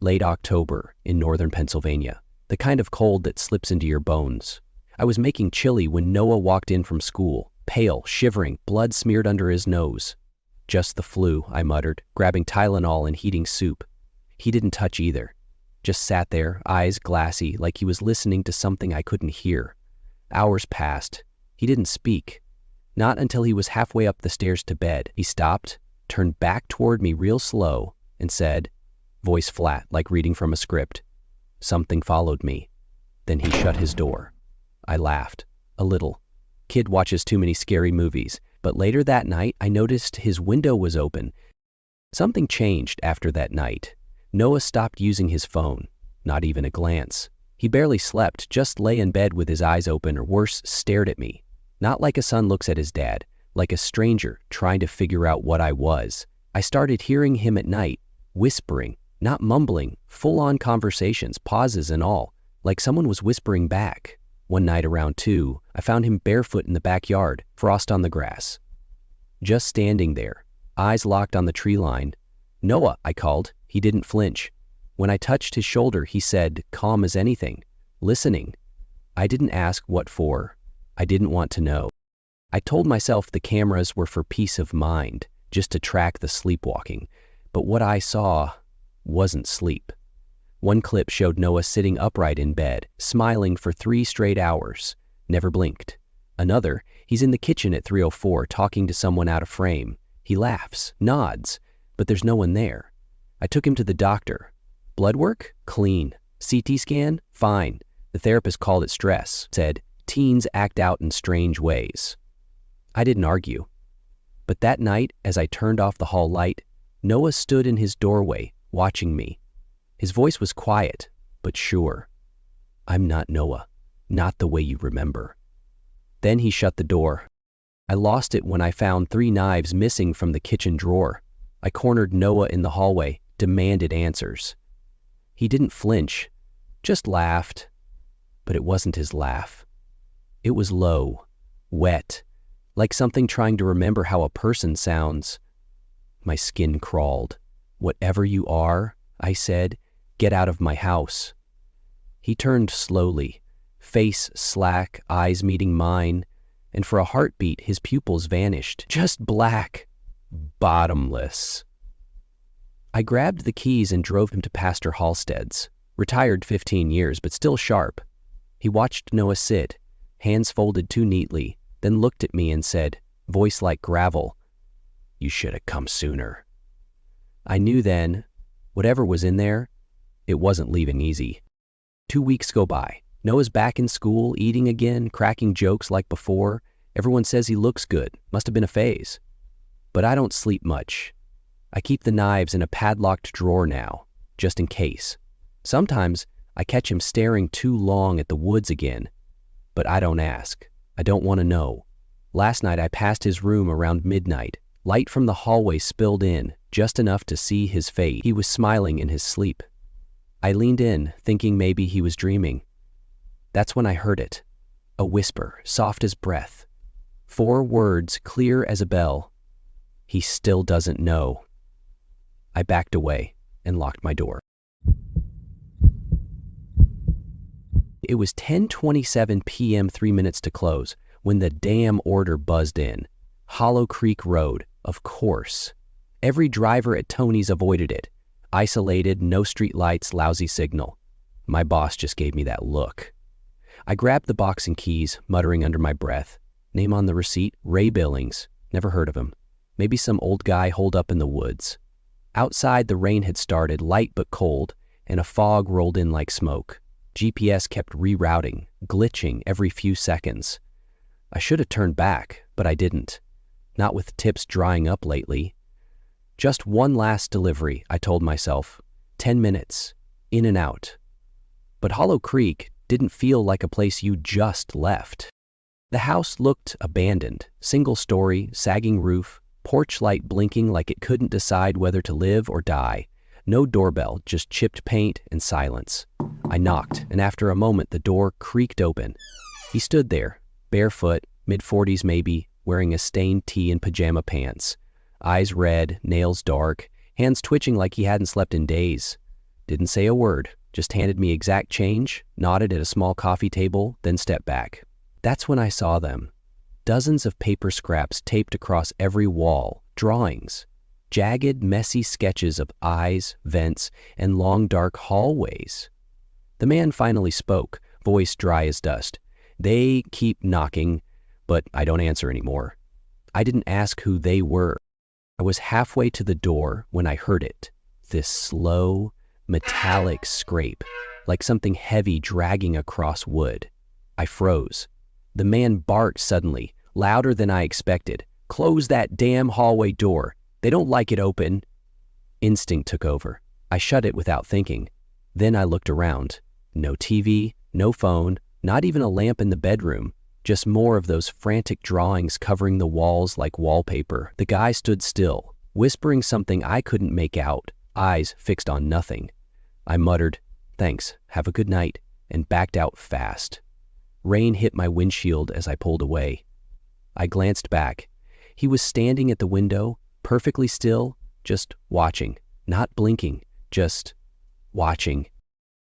late October in northern Pennsylvania, the kind of cold that slips into your bones. I was making chili when Noah walked in from school, pale, shivering, blood smeared under his nose. "Just the flu," I muttered, grabbing Tylenol and heating soup. He didn't touch either. Just sat there, eyes glassy, like he was listening to something I couldn't hear. Hours passed. He didn't speak. Not until he was halfway up the stairs to bed. He stopped, turned back toward me real slow, and said, voice flat like reading from a script, "Something followed me." Then he shut his door. I laughed. A little. Kid watches too many scary movies. But later that night, I noticed his window was open. Something changed after that night. Noah stopped using his phone. Not even a glance. He barely slept, just lay in bed with his eyes open, or worse, stared at me. Not like a son looks at his dad, like a stranger trying to figure out what I was. I started hearing him at night, whispering, not mumbling, full-on conversations, pauses and all, like someone was whispering back. One night around 2, I found him barefoot in the backyard, frost on the grass. Just standing there, eyes locked on the tree line. "Noah," I called. He didn't flinch. When I touched his shoulder, he said, calm as anything, listening. I didn't ask what for. I didn't want to know. I told myself the cameras were for peace of mind, just to track the sleepwalking. But what I saw wasn't sleep. One clip showed Noah sitting upright in bed, smiling for 3 straight hours, never blinked. Another, he's in the kitchen at 3:04 talking to someone out of frame. He laughs, nods, but there's no one there. I took him to the doctor. Blood work? Clean. CT scan? Fine. The therapist called it stress, said, teens act out in strange ways. I didn't argue. But that night, as I turned off the hall light, Noah stood in his doorway, watching me. His voice was quiet, but sure. "I'm not Noah, not the way you remember." Then he shut the door. I lost it when I found 3 knives missing from the kitchen drawer. I cornered Noah in the hallway, demanded answers. He didn't flinch, just laughed. But it wasn't his laugh. It was low, wet, like something trying to remember how a person sounds. My skin crawled. "Whatever you are," I said, "get out of my house." He turned slowly, face slack, eyes meeting mine, and for a heartbeat his pupils vanished. Just black, bottomless. I grabbed the keys and drove him to Pastor Halstead's, retired 15 years, but still sharp. He watched Noah sit, hands folded too neatly, then looked at me and said, voice like gravel, "You should have come sooner." I knew then, whatever was in there, it wasn't leaving easy. 2 weeks go by. Noah's back in school, eating again, cracking jokes like before. Everyone says he looks good. Must have been a phase. But I don't sleep much. I keep the knives in a padlocked drawer now, just in case. Sometimes I catch him staring too long at the woods again. But I don't ask. I don't want to know. Last night I passed his room around midnight. Light from the hallway spilled in, just enough to see his face. He was smiling in his sleep. I leaned in, thinking maybe he was dreaming. That's when I heard it. A whisper, soft as breath. 4 words, clear as a bell. He still doesn't know. I backed away and locked my door. It was 10:27 p.m., 3 minutes to close, when the damn order buzzed in. Hollow Creek Road, of course. Every driver at Tony's avoided it. Isolated, no street lights, lousy signal. My boss just gave me that look. I grabbed the box and keys, muttering under my breath. Name on the receipt, Ray Billings. Never heard of him. Maybe some old guy holed up in the woods. Outside, the rain had started, light but cold, and a fog rolled in like smoke. GPS kept rerouting, glitching every few seconds. I should have turned back, but I didn't. Not with tips drying up lately. Just one last delivery, I told myself. 10 minutes, in and out. But Hollow Creek didn't feel like a place you just left. The house looked abandoned, single story, sagging roof, porch light blinking like it couldn't decide whether to live or die. No doorbell, just chipped paint and silence. I knocked, and after a moment the door creaked open. He stood there, barefoot, mid-40s maybe, wearing a stained tee and pajama pants. Eyes red, nails dark, hands twitching like he hadn't slept in days. Didn't say a word, just handed me exact change, nodded at a small coffee table, then stepped back. That's when I saw them. Dozens of paper scraps taped across every wall, drawings, jagged, messy sketches of eyes, vents, and long, dark hallways. The man finally spoke, voice dry as dust. They keep knocking, but I don't answer anymore. I didn't ask who they were. I was halfway to the door when I heard it. This slow, metallic scrape, like something heavy dragging across wood. I froze. The man barked suddenly, louder than I expected. "Close that damn hallway door. They don't like it open." Instinct took over. I shut it without thinking. Then I looked around. No TV, no phone, not even a lamp in the bedroom. Just more of those frantic drawings covering the walls like wallpaper. The guy stood still, whispering something I couldn't make out, eyes fixed on nothing. I muttered, "Thanks, have a good night," and backed out fast. Rain hit my windshield as I pulled away. I glanced back. He was standing at the window, perfectly still, just watching, not blinking, just watching.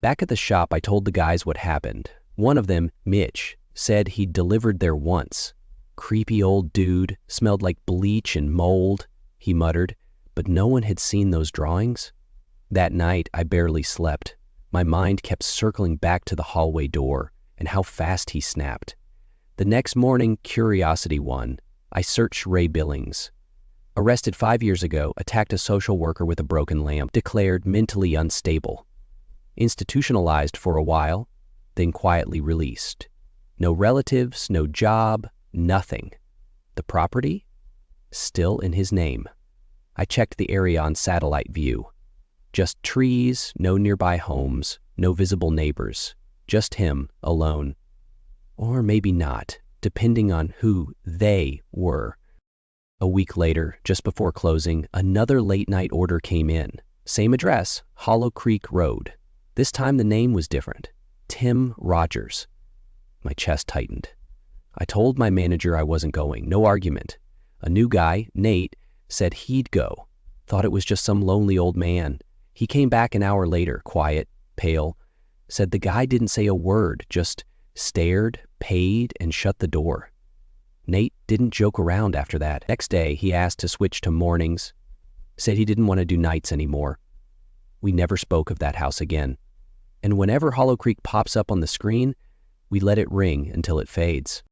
Back at the shop, I told the guys what happened. One of them, Mitch, said he'd delivered there once. "Creepy old dude, smelled like bleach and mold," he muttered, but no one had seen those drawings. That night, I barely slept. My mind kept circling back to the hallway door and how fast he snapped. The next morning, curiosity won. I searched Ray Billings. Arrested 5 years ago, attacked a social worker with a broken lamp, declared mentally unstable. Institutionalized for a while, then quietly released. No relatives, no job, nothing. The property? Still in his name. I checked the area on satellite view. Just trees, no nearby homes, no visible neighbors. Just him, alone. Or maybe not, depending on who they were. A week later, just before closing, another late-night order came in. Same address, Hollow Creek Road. This time the name was different. Tim Rogers. My chest tightened. I told my manager I wasn't going, no argument. A new guy, Nate, said he'd go. Thought it was just some lonely old man. He came back an hour later, quiet, pale. Said the guy didn't say a word, just stared, paid, and shut the door. Nate didn't joke around after that. Next day, he asked to switch to mornings. Said he didn't want to do nights anymore. We never spoke of that house again. And whenever Hollow Creek pops up on the screen, we let it ring until it fades.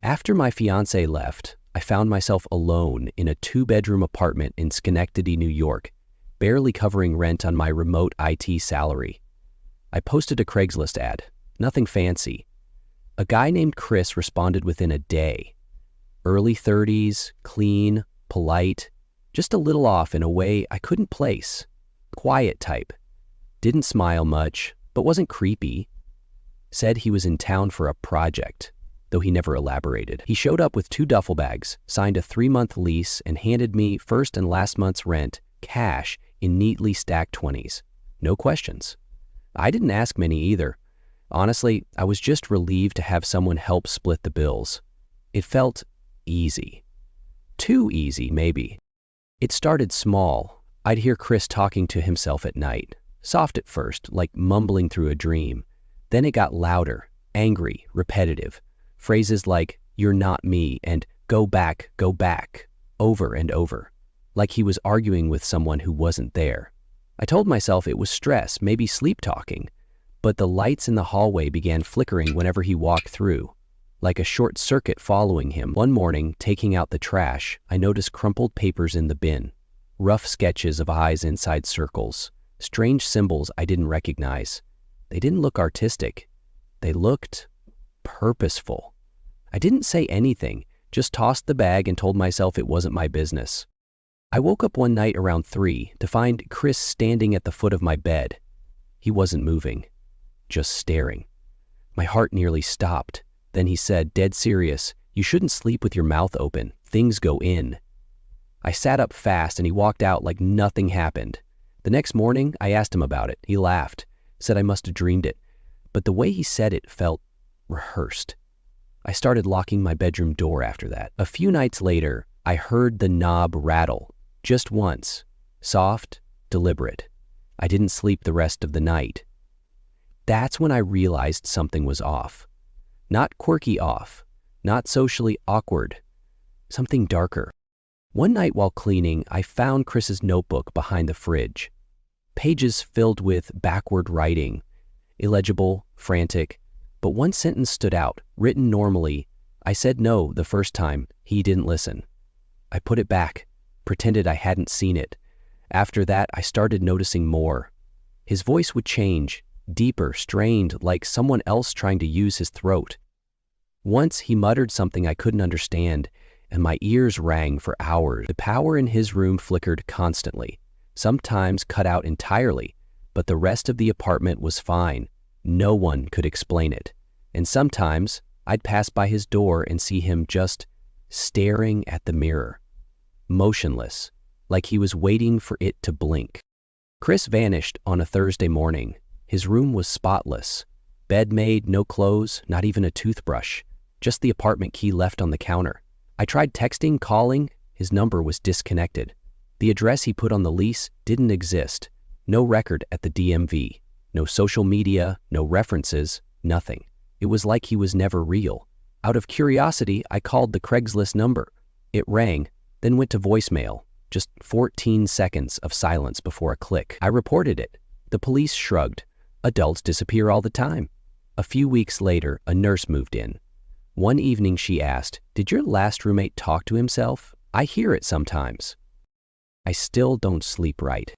After my fiancé left, I found myself alone in a 2-bedroom apartment in Schenectady, New York, barely covering rent on my remote IT salary. I posted a Craigslist ad, nothing fancy. A guy named Chris responded within a day. Early 30s, clean, polite, just a little off in a way I couldn't place. Quiet type. Didn't smile much, but wasn't creepy. Said he was in town for a project, though he never elaborated. He showed up with 2 duffel bags, signed a 3-month lease, and handed me first and last month's rent, cash, in neatly stacked 20s. No questions. I didn't ask many either. Honestly, I was just relieved to have someone help split the bills. It felt easy. Too easy, maybe. It started small. I'd hear Chris talking to himself at night. Soft at first, like mumbling through a dream. Then it got louder, angry, repetitive. Phrases like, "You're not me," and go back, over and over. Like he was arguing with someone who wasn't there. I told myself it was stress, maybe sleep talking. But the lights in the hallway began flickering whenever he walked through. Like a short circuit following him. One morning, taking out the trash, I noticed crumpled papers in the bin. Rough sketches of eyes inside circles. Strange symbols I didn't recognize. They didn't look artistic. They looked purposeful. I didn't say anything, just tossed the bag and told myself it wasn't my business. I woke up one night around 3 to find Chris standing at the foot of my bed. He wasn't moving, just staring. My heart nearly stopped. Then he said, dead serious, "You shouldn't sleep with your mouth open. Things go in." I sat up fast and he walked out like nothing happened. The next morning, I asked him about it. He laughed, said I must have dreamed it. But the way he said it felt rehearsed. I started locking my bedroom door after that. A few nights later, I heard the knob rattle, just once. Soft, deliberate. I didn't sleep the rest of the night. That's when I realized something was off. Not quirky off, not socially awkward, something darker. One night while cleaning, I found Chris's notebook behind the fridge. Pages filled with backward writing, illegible, frantic, but one sentence stood out, written normally. I said no the first time. He didn't listen. I put it back, pretended I hadn't seen it. After that, I started noticing more. His voice would change, deeper, strained, like someone else trying to use his throat. Once he muttered something I couldn't understand, and my ears rang for hours. The power in his room flickered constantly, sometimes cut out entirely, but the rest of the apartment was fine. No one could explain it. And sometimes I'd pass by his door and see him just staring at the mirror, motionless, like he was waiting for it to blink. Chris vanished on a Thursday morning. His room was spotless. Bed made, no clothes, not even a toothbrush, just the apartment key left on the counter. I tried texting, calling. His number was disconnected. The address he put on the lease didn't exist. No record at the DMV. No social media, no references, nothing. It was like he was never real. Out of curiosity, I called the Craigslist number. It rang, then went to voicemail. Just 14 seconds of silence before a click. I reported it. The police shrugged. Adults disappear all the time. A few weeks later, a nurse moved in. One evening she asked, "Did your last roommate talk to himself? I hear it sometimes." I still don't sleep right.